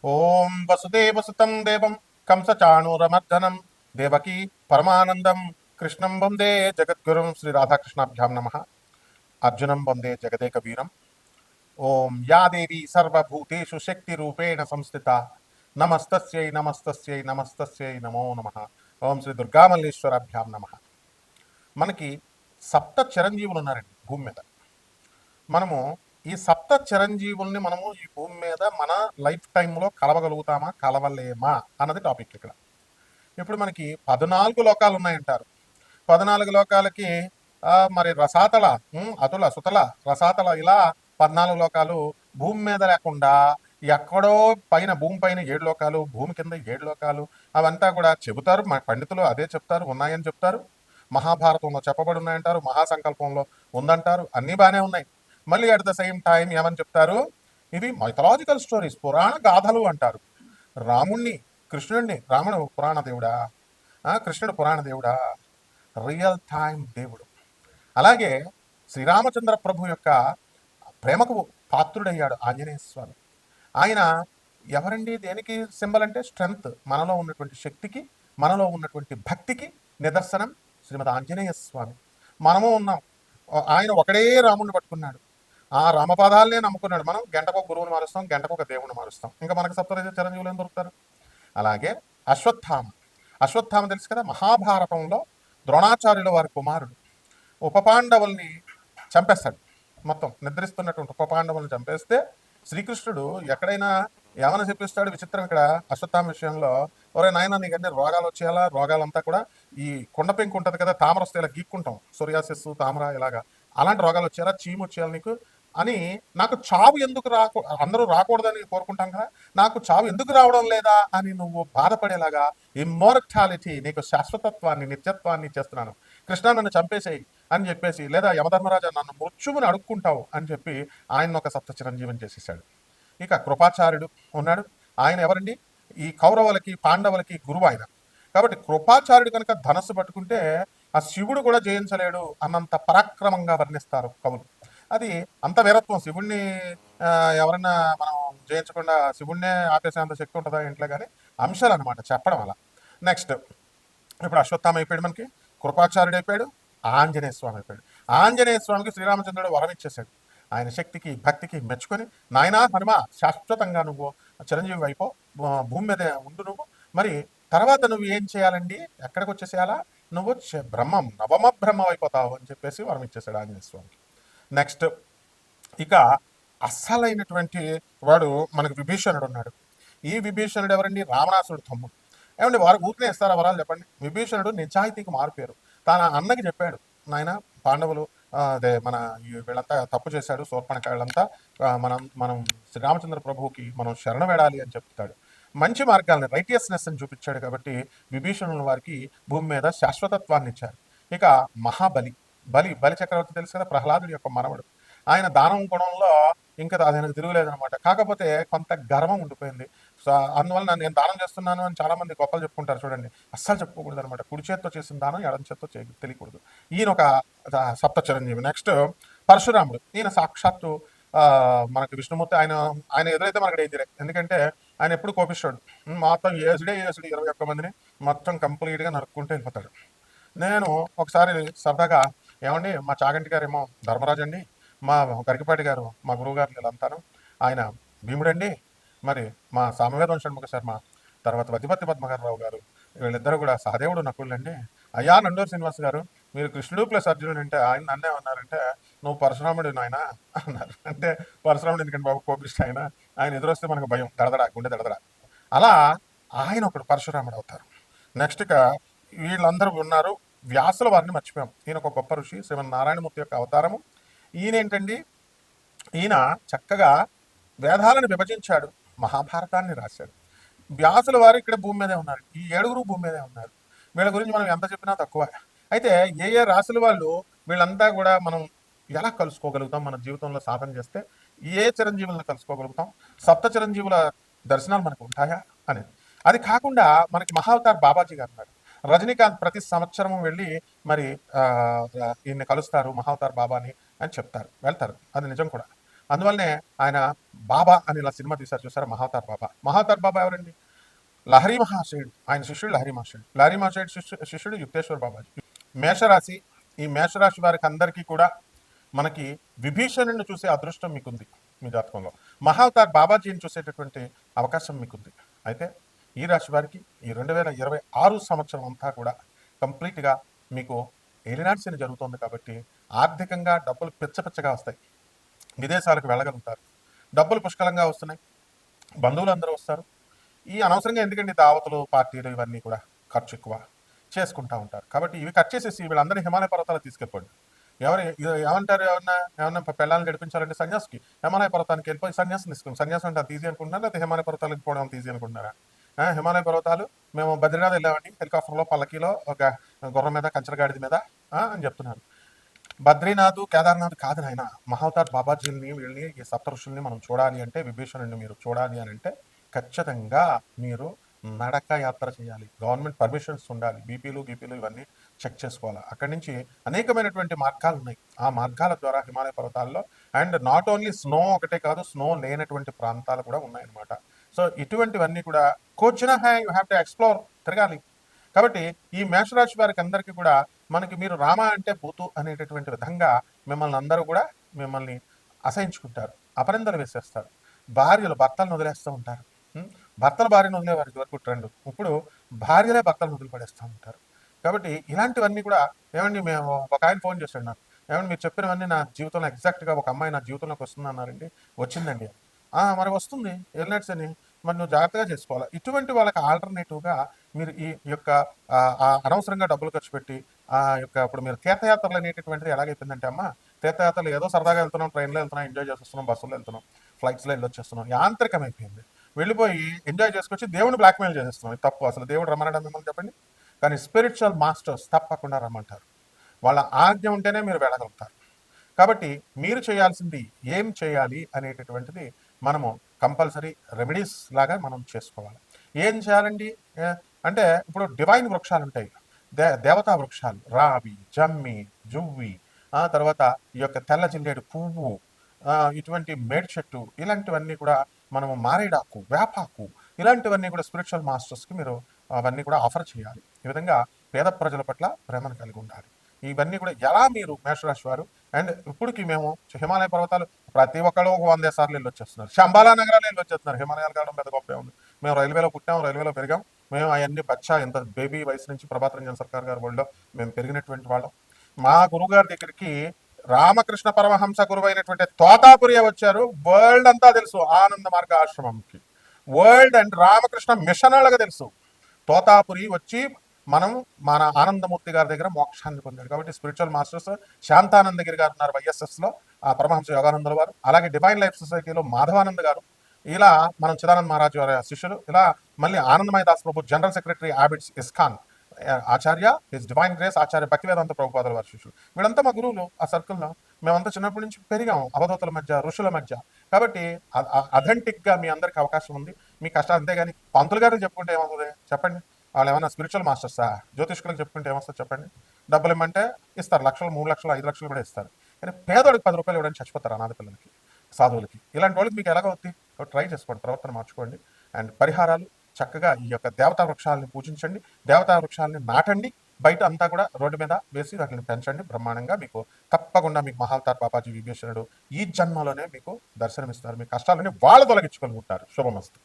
ఓం వసుదేవసుతం దేవం కంసచాణూరమర్దనం దేవకీ పరమానందం కృష్ణం వందే జగద్గురుం శ్రీ రాధాకృష్ణాభ్యాం నమ. అర్జునం వందే జగదేక వీరం. ఓం యా దేవీ సర్వభూతేషు శక్తిరూపేణ సంస్థిత నమస్తస్యై నమస్తస్యై నమస్తస్యై నమో నమ. ఓం శ్రీ దుర్గామల్లేశ్వరాభ్యాం నమ. మనకి సప్త చిరంజీవులు ఉన్నారండి భూమి మీద. మనము ఈ సప్త చిరంజీవుల్ని మనము ఈ భూమి మీద మన లైఫ్ టైంలో కలవగలుగుతామా కలవలేమా అన్నది టాపిక్ ఇక్కడ. ఇప్పుడు మనకి 14 లోకాలు ఉన్నాయంటారు. 14 లోకాలకి మరి రసాతల, అతుల, సుతల, రసాతల ఇలా 14 లోకాలు భూమి మీద లేకుండా ఎక్కడో పైన, భూమి పైన 7 లోకాలు, భూమి కింద 7 లోకాలు, అవంతా కూడా చెబుతారు. మా పండితులు అదే చెప్తారు, ఉన్నాయని చెప్తారు. మహాభారతంలో చెప్పబడి ఉన్నాయంటారు, మహాసంకల్పంలో ఉందంటారు, అన్నీ బాగానే ఉన్నాయి. మళ్ళీ అట్ ద సేమ్ టైం ఏమని చెప్తారు, ఇవి మైథలాజికల్ స్టోరీస్, పురాణ గాథలు అంటారు. రాముణ్ణి, కృష్ణుడిని, రాముడు పురాణ దేవుడా, కృష్ణుడు పురాణ దేవుడా, రియల్ టైం దేవుడు. అలాగే శ్రీరామచంద్ర ప్రభు యొక్క ప్రేమకు పాత్రుడయ్యాడు ఆంజనేయ స్వామి. ఆయన ఎవరండి, దేనికి సింబల్ అంటే స్ట్రెంగ్త్, మనలో ఉన్నటువంటి శక్తికి, మనలో ఉన్నటువంటి భక్తికి నిదర్శనం శ్రీమద్ ఆంజనేయ స్వామి. మనము ఉన్నాం. ఆయన ఒకడే రాముడిని పట్టుకున్నాడు, ఆ రామపాదాలనే నమ్ముకున్నాడు. మనం గంటకు ఒక గురువుని మారుస్తాం, గంటకు ఒక దేవుని మారుస్తాం. ఇంకా మనకు సప్తరజ చిరంజీవులు ఏం దొరుకుతారు. అలాగే అశ్వత్థామ, అశ్వత్థామ తెలుసు కదా, మహాభారతంలో ద్రోణాచార్యుల వారి కుమారుడు. ఉపపాండవుల్ని చంపేస్తాడు. మొత్తం నిద్రిస్తున్నటువంటి ఉపపాండవుల్ని చంపేస్తే శ్రీకృష్ణుడు ఎక్కడైనా ఏమైనా చెప్పిస్తాడు. విచిత్రం ఇక్కడ అశ్వత్థామ విషయంలో, ఒరే నాయన నీకన్నీ రోగాలు వచ్చేయాలా, రోగాలంతా కూడా ఈ కొండ పెంకు ఉంటుంది కదా, తామర వస్తే ఇలా గీక్కుంటాం, సోరియాసిస్, తామర, ఇలాగా అలాంటి రోగాలు వచ్చేయాలా, చీము వచ్చేయాలి నీకు అని, నాకు చావు ఎందుకు అందరూ రాకూడదని కోరుకుంటాం కదా, నాకు చావు ఎందుకు రావడం లేదా అని నువ్వు బాధపడేలాగా ఇమ్మోర్టాలిటీ, నీకు శాశ్వతత్వాన్ని, నిత్యత్వాన్ని చేస్తున్నాను, కృష్ణ నన్ను చంపేసేయి అని చెప్పేసి, లేదా యమధర్మరాజా నన్ను మృత్యువుని అడుక్కుంటావు అని చెప్పి ఆయన ఒక సప్త చిరంజీవిని చేసేసాడు. ఇక కృపాచార్యుడు ఉన్నాడు. ఆయన ఎవరండి, ఈ కౌరవులకి పాండవులకి గురువు ఆయన. కాబట్టి కృపాచార్యుడు కనుక ధనస్సు పట్టుకుంటే ఆ శివుడు కూడా జయించలేడు అన్నంత పరాక్రమంగా వర్ణిస్తారు కవులు. అది అంత వీరత్వం. శివుణ్ణి ఎవరన్నా మనం జయించకుండా శివుణ్ణే ఆపేసేంత శక్తి ఉంటుందా ఇంట్లో, కానీ అంశాలు అనమాట చెప్పడం అలా. నెక్స్ట్ ఇప్పుడు అశ్వత్థామ అయిపోయాడు, మనకి కృపాచార్యుడు అయిపోయాడు, ఆంజనేయ స్వామి అయిపోయాడు. ఆంజనేయ స్వామికి శ్రీరామచంద్రుడు వరం ఇచ్చేశాడు. ఆయన శక్తికి భక్తికి మెచ్చుకొని, నాయనా హనుమ, శాశ్వతంగా నువ్వు చిరంజీవి అయిపో, భూమి మీద ఉండు నువ్వు, మరి తర్వాత నువ్వు ఏం చేయాలండి, ఎక్కడికి వచ్చేసేయాలా, నువ్వు బ్రహ్మం, నవమ బ్రహ్మం అయిపోతావు అని చెప్పేసి వరం ఇచ్చేసాడు ఆంజనేయ స్వామికి. నెక్స్ట్ ఇక అస్సలైనటువంటి వాడు మనకు విభీషణుడు ఉన్నాడు. ఈ విభీషణుడు ఎవరండి, రావణాసురుడు తమ్ముడు. ఏమండి వారు ఊరినే ఇస్తారా వరాలు చెప్పండి. విభీషణుడు నిజాయితీకి మారిపోయారు. తన అన్నకి చెప్పాడు, నాయన పాండవులు అదే మన వీళ్ళంతా తప్పు చేశాడు, శూర్పణఖ మనం మనం శ్రీరామచంద్ర ప్రభువుకి మనం శరణ వేడాలి అని చెప్తాడు. మంచి మార్గాల్ని, రైటియస్నెస్ అని చూపించాడు. కాబట్టి విభీషణుల వారికి భూమి మీద శాశ్వతత్వాన్ని ఇచ్చారు. ఇక మహాబలి, బలి చక్రవర్తి తెలుసు కదా, ప్రహ్లాదుడి యొక్క మనవడు. ఆయన దానం గుణంలో ఇంకా ఆయనకు తిరుగులేదనమాట. కాకపోతే కొంత గర్వం ఉండిపోయింది. సో అందువల్ల నేను దానం చేస్తున్నాను అని చాలా మంది గొప్పలు చెప్పుకుంటారు చూడండి, అస్సలు చెప్పుకోకూడదు అనమాట. కుడి చేత్తో చేసిన దానం ఎడం చేత్తో తెలియకూడదు. ఈయన ఒక సప్త చిరంజీవి. నెక్స్ట్ పరశురాముడు. ఈయన సాక్షాత్తు మనకి విష్ణుమూర్తి. ఆయన ఆయన ఎదురైతే మనకు డేంజరే. ఎందుకంటే ఆయన ఎప్పుడు కోపిస్తాడు. మొత్తం ఏసుడు 21 మందిని మొత్తం కంప్లీట్గా నరుక్కుంటూ వెళ్ళిపోతాడు. నేను ఒకసారి సరదాగా, ఏమండి మా చాగంటి గారు ఏమో ధర్మరాజు అండి, మా గరికపాటి గారు మా గురువు గారు వీళ్ళంతాను, ఆయన భీముడండి, మరి మా సామవేదం షణ్ముఖ శర్మ, తర్వాత వతిపతి పద్మగారరావు గారు, వీళ్ళిద్దరూ కూడా సహదేవుడు నకుళ్ళండి. అయ్యా నండూరు శ్రీనివాస్ గారు, మీరు కృష్ణుడు ప్లస్ అర్జునుడు అంటే ఆయన నన్నే ఉన్నారంటే, నువ్వు పరశురాముడు నాయన అన్నారు. అంటే పరశురాముడు ఎందుకంటే బాబు కోపిష్ట ఆయన ఎదురొస్తే మనకు భయం, గుండె దడదడ. అలా ఆయన ఒకడు పరశురాముడు అవుతారు. నెక్స్ట్ ఇక వీళ్ళందరూ ఉన్నారు. వ్యాసుల వారిని మర్చిపోయాం. ఈయన ఒక గొప్ప ఋషి, శ్రీమన్నారాయణమూర్తి యొక్క అవతారము. ఈయన ఏంటండి, ఈయన చక్కగా వేదాలను విభజించాడు, మహాభారతాన్ని రాశాడు. వ్యాసుల వారు ఇక్కడ భూమి మీదే ఉన్నారు. ఈ 7 భూమి మీదే ఉన్నారు. వీళ్ళ గురించి మనం ఎంత చెప్పినా తక్కువ. అయితే ఏ రాసుల వాళ్ళు వీళ్ళంతా కూడా మనం ఎలా కలుసుకోగలుగుతాం, మన జీవితంలో సాధన చేస్తే ఏ చిరంజీవులను కలుసుకోగలుగుతాం, సప్త చిరంజీవుల దర్శనాలు మనకు ఉంటాయా అనేది. అది కాకుండా మనకి మహావతార్ బాబాజీ గారు ఉన్నారు. రజనీకాంత్ ప్రతి సంవత్సరం వెళ్ళి మరి ఈయన్ని కలుస్తారు, మహావతార్ బాబాని అని చెప్తారు, వెళ్తారు. అది నిజం కూడా. అందువల్లనే ఆయన బాబా అని ఇలా సినిమా తీశారు చూసారా, మహావతార్ బాబా. మహావతార్ బాబా ఎవరండి? లహరి మహాశయుడు, ఆయన శిష్యుడు లహరి మహాశయుడు. లహరి మహాశయుడు శిష్యుడు యుక్తేశ్వర బాబాజీ. మేషరాశి, ఈ మేషరాశి వారికి అందరికీ కూడా మనకి విభీషణుని చూసే అదృష్టం మీకుంది మీ జాతకంలో. మహావతార్ బాబాజీని చూసేటటువంటి అవకాశం మీకుంది. అయితే ఈ రాశి వారికి ఈ 2026 సంవత్సరం అంతా కూడా కంప్లీట్గా మీకు ఏలినాటి శని జరుగుతుంది కాబట్టి ఆర్థికంగా డబ్బులు పిచ్చపిచ్చగా వస్తాయి. విదేశాలకు వెళ్ళగలుగుతారు, డబ్బులు పుష్కలంగా వస్తున్నాయి, బంధువులు అందరూ వస్తారు. ఈ అనవసరంగా ఎందుకండి దావతులు, పార్టీలు ఇవన్నీ కూడా ఖర్చు ఎక్కువ చేసుకుంటూ ఉంటారు. కాబట్టి ఇవి కట్ చేసేసి వీళ్ళందరినీ హిమాలయ పర్వతాలకు తీసుకెళ్ళిపోండి. ఏమంటారు, ఏమన్నా పిల్లల్ని గడిపించాలంటే సన్యాసికి హిమాలయ పర్వతానికి వెళ్ళిపోయి సన్యాసం తీసుకోండి. సన్యాసం అంటే అది ఈజీ అనుకుంటున్నారా, లేకపోతే హిమాలయ పర్వతాలకు పోవడం అంత ఈజీ అనుకుంటున్నారా? హిమాలయ పర్వతాలు మేము బద్రీనాథ్ వెళ్ళామండి, హెలికాప్టర్లో, పల్లకీలో, ఒక గుర్రం మీద, కంచరగాడిద మీద అని చెప్తున్నాను. బద్రీనాథ్, కేదార్నాథ్ కాదు నాయన. మహావతార్ బాబాజీని, వీళ్ళని, ఈ సప్త ఋషుల్ని మనం చూడాలి అంటే, విభీషణుని మీరు చూడాలి అని అంటే ఖచ్చితంగా మీరు నడక యాత్ర చేయాలి. గవర్నమెంట్ పర్మిషన్స్ ఉండాలి. బీపీలు గీపీలు ఇవన్నీ చెక్ చేసుకోవాలి. అక్కడి నుంచి అనేకమైనటువంటి మార్గాలు ఉన్నాయి. ఆ మార్గాల ద్వారా హిమాలయ పర్వతాల్లో, అండ్ నాట్ ఓన్లీ స్నో ఒకటే కాదు, స్నో లేనటువంటి ప్రాంతాలు కూడా ఉన్నాయన్నమాట. సో ఇటువంటివన్నీ కూడా కూర్చున్న యూ హ్యావ్ టు ఎక్స్ప్లోర్, తిరగాలి. కాబట్టి ఈ మేషరాశి వారికి అందరికీ కూడా మనకి మీరు రామ అంటే పోతు అనేటటువంటి విధంగా మిమ్మల్ని అందరూ కూడా మిమ్మల్ని అసహించుకుంటారు, అపరిందలు వేసేస్తారు. భార్యలు భర్తలను వదిలేస్తూ ఉంటారు. భర్తలు భార్యను వదిలేవారు ఇదివరకు ట్రెండ్. ఇప్పుడు భార్యలే భర్తలను వదిలిపడేస్తూ ఉంటారు. కాబట్టి ఇలాంటివన్నీ కూడా, ఏమండి మేము ఒక ఆయన ఫోన్ చేశాడు నాకు, ఏమండి మీరు చెప్పినవన్నీ నా జీవితంలో ఎగ్జాక్ట్గా ఒక అమ్మాయి నా జీవితంలోకి వస్తుంది అన్నారండి. వచ్చిందండి. మరి వస్తుంది, వెళ్ళినట్స్ అని మరి నువ్వు జాగ్రత్తగా చేసుకోవాలి. ఇటువంటి వాళ్ళకి ఆల్టర్నేటివ్గా మీరు ఈ యొక్క అనవసరంగా డబ్బులు ఖర్చు పెట్టి ఇప్పుడు మీరు తీర్థయాత్రలు అనేటటువంటిది ఎలాగైపోయిందంటే అమ్మ, తీర్థయాత్రలు ఏదో సరదాగా వెళ్తున్నాం, ట్రైన్లో వెళ్తున్నాం, ఎంజాయ్ చేస్తున్నాం, బస్సులో వెళ్తున్నాం, ఫ్లైట్స్లో వెళ్ళొచ్చేస్తున్నాం, యాంత్రికమైపోయింది. వెళ్ళిపోయి ఎంజాయ్ చేసుకొచ్చి దేవుని బ్లాక్మెయిల్ చేసేస్తున్నాం. ఇది తప్పు. అసలు దేవుడు రమ్మనడం మిమ్మల్ని చెప్పండి. కానీ స్పిరిచువల్ మాస్టర్స్ తప్పకుండా రమ్మంటారు. వాళ్ళ ఆజ్ఞ ఉంటేనే మీరు వెళ్ళగలుగుతారు. కాబట్టి మీరు చేయాల్సింది ఏం చేయాలి అనేటటువంటిది మనము కంపల్సరీ రెమెడీస్ లాగా మనం చేసుకోవాలి. ఏం చేయాలండి అంటే, ఇప్పుడు డివైన్ వృక్షాలు ఉంటాయి, దేవతా వృక్షాలు, రావి, జమ్మి, జువ్వి, తర్వాత ఈ యొక్క తెల్ల జిల్లేడు పువ్వు, ఇటువంటి మేడి చెట్టు, ఇలాంటివన్నీ కూడా మనము మారేడాకు, వేపాకు, ఇలాంటివన్నీ కూడా స్పిరిచువల్ మాస్టర్స్కి మీరు అవన్నీ కూడా ఆఫర్ చేయాలి. ఈ విధంగా పేద ప్రజల పట్ల ప్రేమను కలిగి ఉండాలి. ఇవన్నీ కూడా ఎలా మీరు మేషరాశి వారు, అండ్ ఇప్పటికి మేము హిమాలయ పర్వతాలు ప్రతి ఒక్కళ్ళు ఒక 100 సార్లు వెళ్ళి వచ్చేస్తున్నారు. శంబాలా నగరాలు వెళ్ళి వచ్చేస్తున్నారు. హిమాలయాలు కావడం పెద్ద గొప్పే ఉంది. మేము రైల్వేలో పుట్టాం, రైల్వేలో పెరిగాం. మేము అవన్నీ ఇంత బేబీ వయసు నుంచి ప్రభాత్ రంజన్ సర్కార్ గారి వరల్డ్లో మేము పెరిగినటువంటి వాళ్ళం. మా గురువు గారి దగ్గరికి రామకృష్ణ పరమహంస గురువు అయినటువంటి తోతాపురి వచ్చారు. వరల్డ్ అంతా తెలుసు ఆనంద మార్గ ఆశ్రమంకి, వరల్డ్ అండ్ రామకృష్ణ మిషన్ వాళ్ళగా తెలుసు. తోతాపురి వచ్చి మన ఆనందమూర్తి గారి దగ్గర మోక్షాన్ని పొందాడు. కాబట్టి స్పిరిచువల్ మాస్టర్స్ శాంతానందగిరి గారు ఉన్నారు వైఎస్ఎస్లో, పరమహంస యోగానందుల వారు, అలాగే డివైన్ లైఫ్ సొసైటీలో మాధవానంద గారు, ఇలా మనం చిదానంద మహారాజు వారి శిష్యులు, ఇలా మళ్ళీ ఆనందమయ దాస్ ప్రభు జనరల్ సెక్రటరీ ఆబిడ్స్ ఇస్కాన్ ఆచార్య, హిస్ డివైన్ గ్రేస్ ఆచార్య భక్తివేదాంత ప్రభుపాదుల వారి శిష్యులు. వీళ్ళంతా మా గురువులు. ఆ సర్కిల్లో మేమంతా చిన్నప్పటి నుంచి పెరిగాము, అవధూతల మధ్య, ఋషుల మధ్య. కాబట్టి అథెంటిక్గా మీ అందరికి అవకాశం ఉంది. మీ కష్టాలు అంతేగాని పంతులు గారికి చెప్పుకుంటే ఏమవుతుంది చెప్పండి? వాళ్ళు ఏమన్నా స్పిరిచువల్ మాస్టర్సా? జ్యోతిష్కులకు చెప్పుకుంటే ఏమొస్తుంది చెప్పండి? డబ్బులు ఇమ్మంటే ఇస్తారు, లక్షలు, 3 లక్షలు, 5 లక్షలు కూడా ఇస్తారు. కానీ పేదోడికి 10 రూపాయలు ఇవ్వడానికి చచ్చిపోతారు అనాథ పిల్లలకి, సాధువులకి. ఇలాంటి వాళ్ళకి మీకు ఎలాగ అవుతుంది? ట్రై చేసుకోండి, ప్రవర్తన మార్చుకోండి. అండ్ పరిహారాలు చక్కగా ఈ యొక్క దేవతా వృక్షాలని పూజించండి, దేవతా వృక్షాలని నాటండి, బయట అంతా కూడా రోడ్డు మీద వేసి వాటిని పెంచండి. బ్రహ్మాండంగా మీకు తప్పకుండా మీకు మహావతార్ బాబాజీ విభీషణుడు ఈ జన్మలోనే మీకు దర్శనమిస్తారు. మీ కష్టాలని వాళ్ళు తొలగించుకొని ఉంటారు. శుభమస్తు.